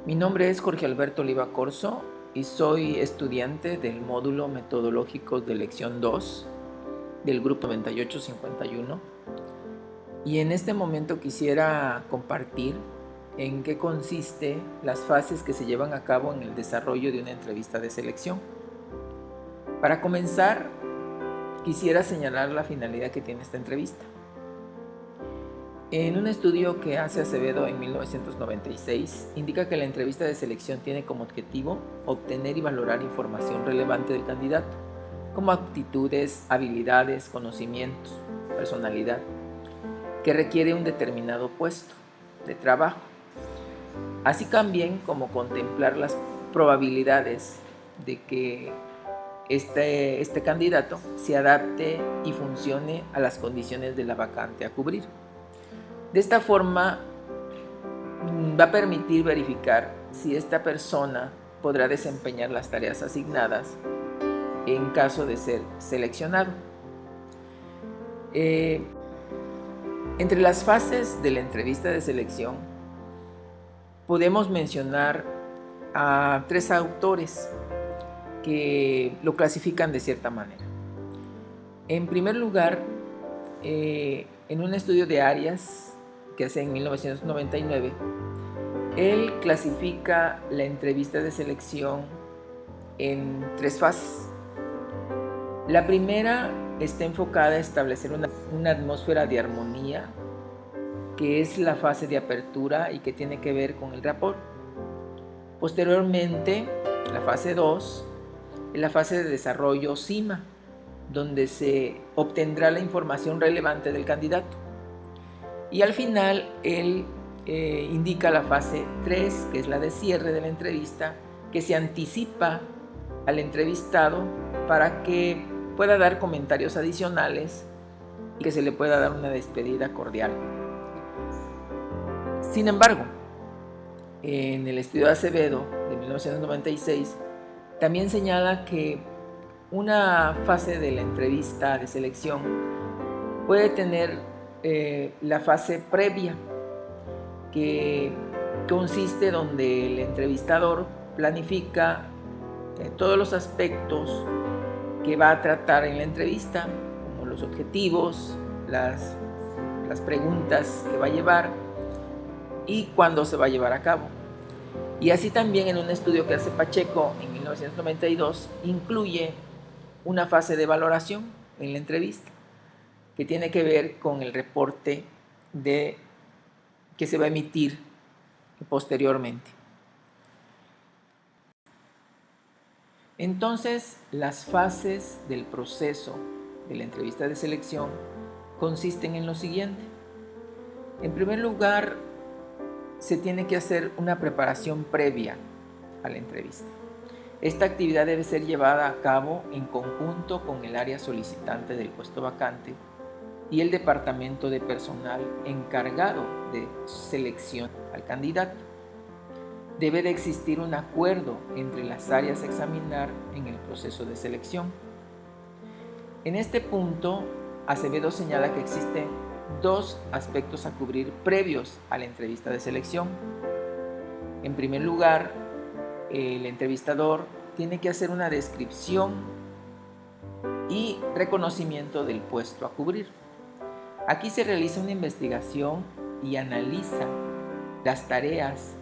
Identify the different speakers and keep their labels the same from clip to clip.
Speaker 1: Mi nombre es Jorge Alberto Oliva Corzo y soy estudiante del módulo Metodológicos de Lección 2 del grupo 9851. Y en este momento quisiera compartir en qué consiste las fases que se llevan a cabo en el desarrollo de una entrevista de selección. Para comenzar, quisiera señalar la finalidad que tiene esta entrevista. En un estudio que hace Acevedo en 1996, indica que la entrevista de selección tiene como objetivo obtener y valorar información relevante del candidato, como aptitudes, habilidades, conocimientos, personalidad, que requiere un determinado puesto de trabajo, así también como contemplar las probabilidades de que este candidato se adapte y funcione a las condiciones de la vacante a cubrir. De esta forma va a permitir verificar si esta persona podrá desempeñar las tareas asignadas en caso de ser seleccionado. Entre las fases de la entrevista de selección podemos mencionar a tres autores que lo clasifican de cierta manera. En primer lugar, en un estudio de Arias que hace en 1999, él clasifica la entrevista de selección en tres fases. La primera está enfocada a establecer una atmósfera de armonía, que es la fase de apertura y que tiene que ver con el rapport. Posteriormente, la fase 2 es la fase de desarrollo CIMA, donde se obtendrá la información relevante del candidato. Y al final, él indica la fase 3, que es la de cierre de la entrevista, que se anticipa al entrevistado para que pueda dar comentarios adicionales y que se le pueda dar una despedida cordial. Sin embargo, en el estudio de Acevedo de 1996, también señala que una fase de la entrevista de selección puede tener la fase previa, que consiste donde el entrevistador planifica todos los aspectos que va a tratar en la entrevista, como los objetivos, las preguntas que va a llevar y cuándo se va a llevar a cabo. Y así también en un estudio que hace Pacheco en 1992 incluye una fase de valoración en la entrevista, que tiene que ver con el reporte que se va a emitir posteriormente. Entonces, las fases del proceso de la entrevista de selección consisten en lo siguiente. En primer lugar, se tiene que hacer una preparación previa a la entrevista. Esta actividad debe ser llevada a cabo en conjunto con el área solicitante del puesto vacante y el departamento de personal encargado de selección al candidato. Debe de existir un acuerdo entre las áreas a examinar en el proceso de selección. En este punto, Acevedo señala que existen dos aspectos a cubrir previos a la entrevista de selección. En primer lugar, el entrevistador tiene que hacer una descripción y reconocimiento del puesto a cubrir. Aquí se realiza una investigación y analiza las tareas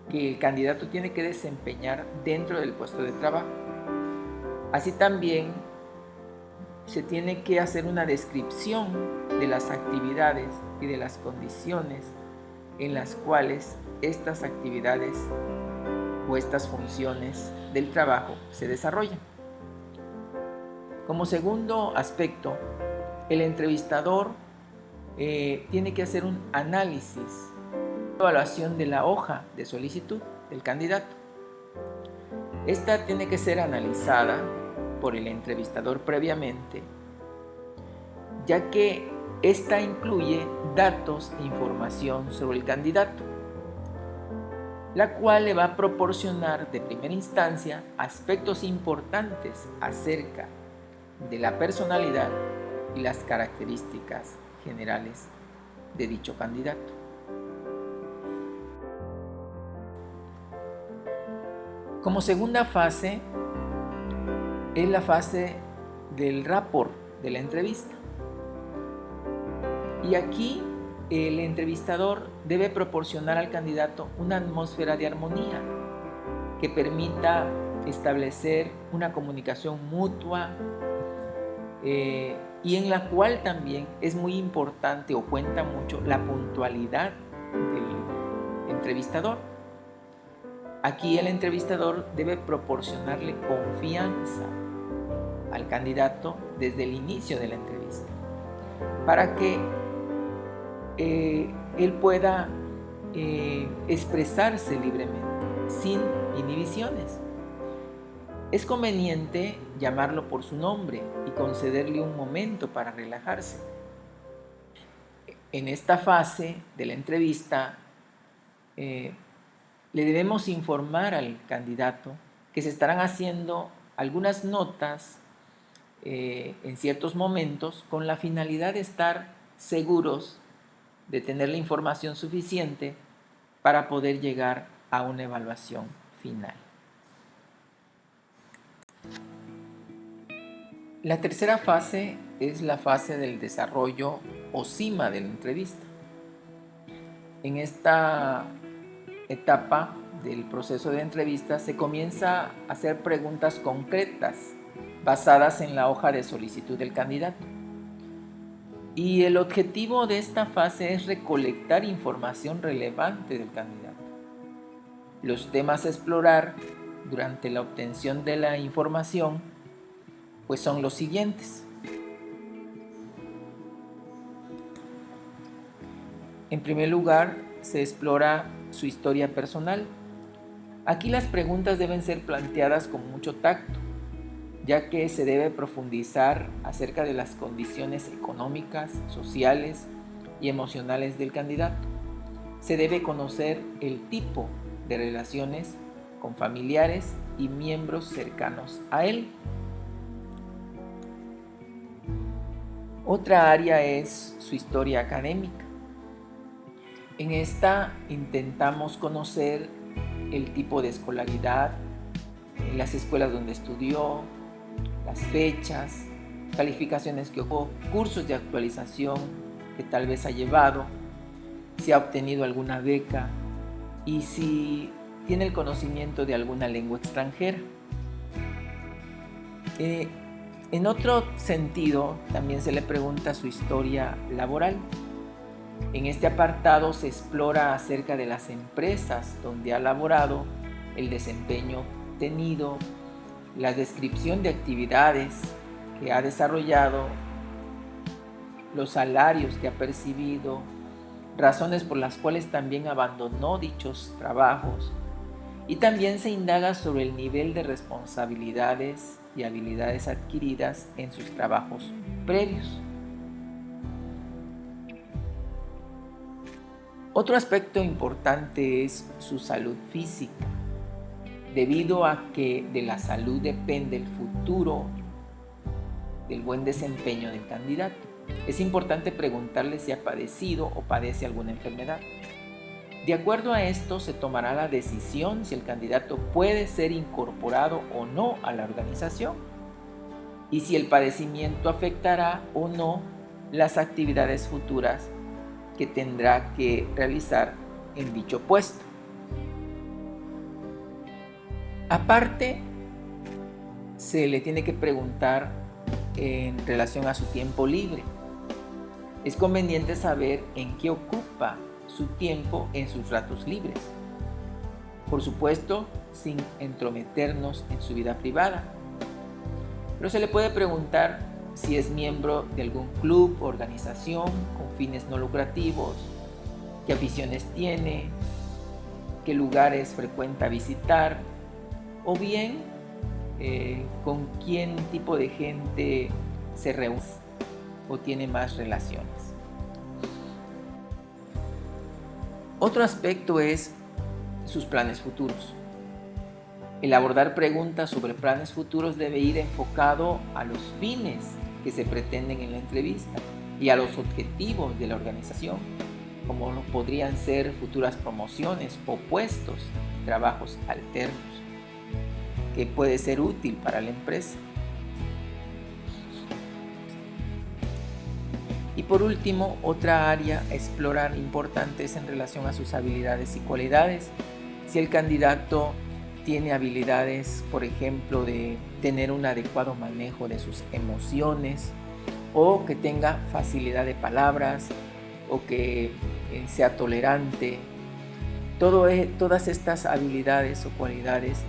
Speaker 1: que el candidato tiene que desempeñar dentro del puesto de trabajo. Así también se tiene que hacer una descripción de las actividades y de las condiciones en las cuales estas actividades o estas funciones del trabajo se desarrollan. Como segundo aspecto, el entrevistador tiene que hacer un análisis, evaluación de la hoja de solicitud del candidato. Esta tiene que ser analizada por el entrevistador previamente, ya que esta incluye datos e información sobre el candidato, la cual le va a proporcionar de primera instancia aspectos importantes acerca de la personalidad y las características generales de dicho candidato. Como segunda fase es la fase del rapport de la entrevista. Y aquí el entrevistador debe proporcionar al candidato una atmósfera de armonía que permita establecer una comunicación mutua y en la cual también es muy importante o cuenta mucho la puntualidad del entrevistador. Aquí el entrevistador debe proporcionarle confianza al candidato desde el inicio de la entrevista para que él pueda expresarse libremente, sin inhibiciones. Es conveniente llamarlo por su nombre y concederle un momento para relajarse. En esta fase de la entrevista, le debemos informar al candidato que se estarán haciendo algunas notas en ciertos momentos con la finalidad de estar seguros de tener la información suficiente para poder llegar a una evaluación final. La tercera fase es la fase del desarrollo o cima de la entrevista. En esta etapa del proceso de entrevista se comienza a hacer preguntas concretas basadas en la hoja de solicitud del candidato. Y el objetivo de esta fase es recolectar información relevante del candidato. Los temas a explorar durante la obtención de la información pues son los siguientes. En primer lugar, se explora su historia personal. Aquí las preguntas deben ser planteadas con mucho tacto, ya que se debe profundizar acerca de las condiciones económicas, sociales y emocionales del candidato. Se debe conocer el tipo de relaciones con familiares y miembros cercanos a él. Otra área es su historia académica. En esta intentamos conocer el tipo de escolaridad, las escuelas donde estudió, las fechas, calificaciones que obtuvo, cursos de actualización que tal vez ha llevado, si ha obtenido alguna beca y si tiene el conocimiento de alguna lengua extranjera. En otro sentido, también se le pregunta su historia laboral. En este apartado se explora acerca de las empresas donde ha laborado, el desempeño tenido, la descripción de actividades que ha desarrollado, los salarios que ha percibido, razones por las cuales también abandonó dichos trabajos, y también se indaga sobre el nivel de responsabilidades y habilidades adquiridas en sus trabajos previos. Otro aspecto importante es su salud física, debido a que de la salud depende el futuro del buen desempeño del candidato. Es importante preguntarle si ha padecido o padece alguna enfermedad. De acuerdo a esto, se tomará la decisión si el candidato puede ser incorporado o no a la organización y si el padecimiento afectará o no las actividades futuras que tendrá que realizar en dicho puesto. Aparte, se le tiene que preguntar en relación a su tiempo libre. Es conveniente saber en qué ocupa su tiempo en sus ratos libres. Por supuesto, sin entrometernos en su vida privada. Pero se le puede preguntar si es miembro de algún club o organización con fines no lucrativos, qué aficiones tiene, qué lugares frecuenta visitar, o bien con quién tipo de gente se reúne o tiene más relaciones. Otro aspecto es sus planes futuros. El abordar preguntas sobre planes futuros debe ir enfocado a los fines que se pretenden en la entrevista y a los objetivos de la organización, como podrían ser futuras promociones o puestos y trabajos alternos. que puede ser útil para la empresa. Y por último, otra área a explorar importante es en relación a sus habilidades y cualidades. Si el candidato tiene habilidades, por ejemplo, de tener un adecuado manejo de sus emociones, o que tenga facilidad de palabras, o que sea tolerante. Todas estas habilidades o cualidades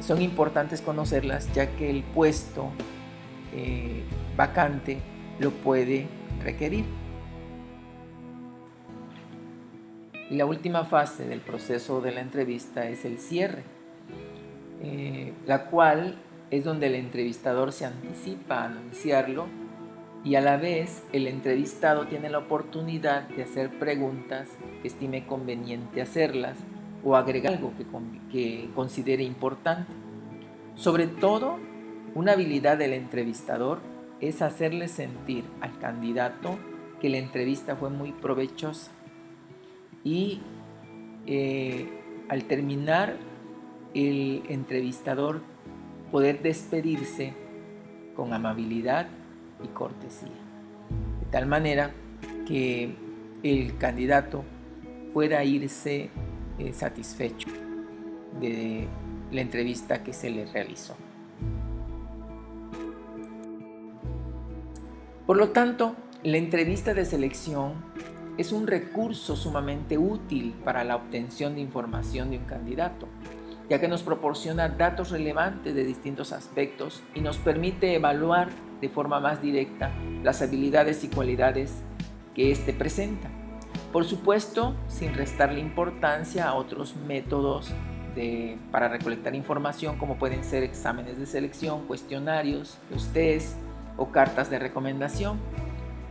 Speaker 1: son importantes conocerlas, ya que el puesto vacante lo puede requerir. Y la última fase del proceso de la entrevista es el cierre, la cual es donde el entrevistador se anticipa a anunciarlo y a la vez el entrevistado tiene la oportunidad de hacer preguntas que estime conveniente hacerlas o agregar algo que considere importante. Sobre todo, una habilidad del entrevistador es hacerle sentir al candidato que la entrevista fue muy provechosa y al terminar el entrevistador poder despedirse con amabilidad y cortesía, de tal manera que el candidato pueda irse satisfecho de la entrevista que se le realizó. Por lo tanto, la entrevista de selección es un recurso sumamente útil para la obtención de información de un candidato, ya que nos proporciona datos relevantes de distintos aspectos y nos permite evaluar de forma más directa las habilidades y cualidades que éste presenta. Por supuesto, sin restarle importancia a otros métodos para recolectar información, como pueden ser exámenes de selección, cuestionarios, los test o cartas de recomendación.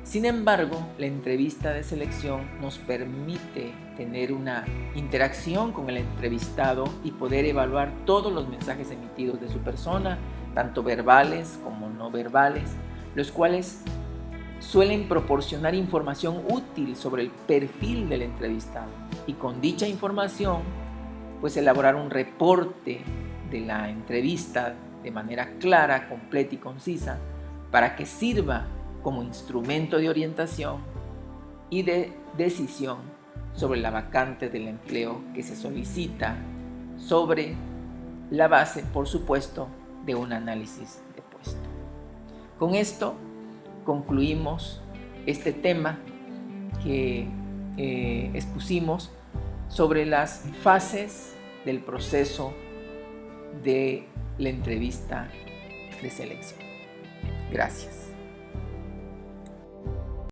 Speaker 1: Sin embargo, la entrevista de selección nos permite tener una interacción con el entrevistado y poder evaluar todos los mensajes emitidos de su persona, tanto verbales como no verbales, los cuales suelen proporcionar información útil sobre el perfil del entrevistado y con dicha información pues elaborar un reporte de la entrevista de manera clara, completa y concisa para que sirva como instrumento de orientación y de decisión sobre la vacante del empleo que se solicita, sobre la base, por supuesto, de un análisis de puesto. Con esto concluimos este tema que expusimos sobre las fases del proceso de la entrevista de selección. Gracias.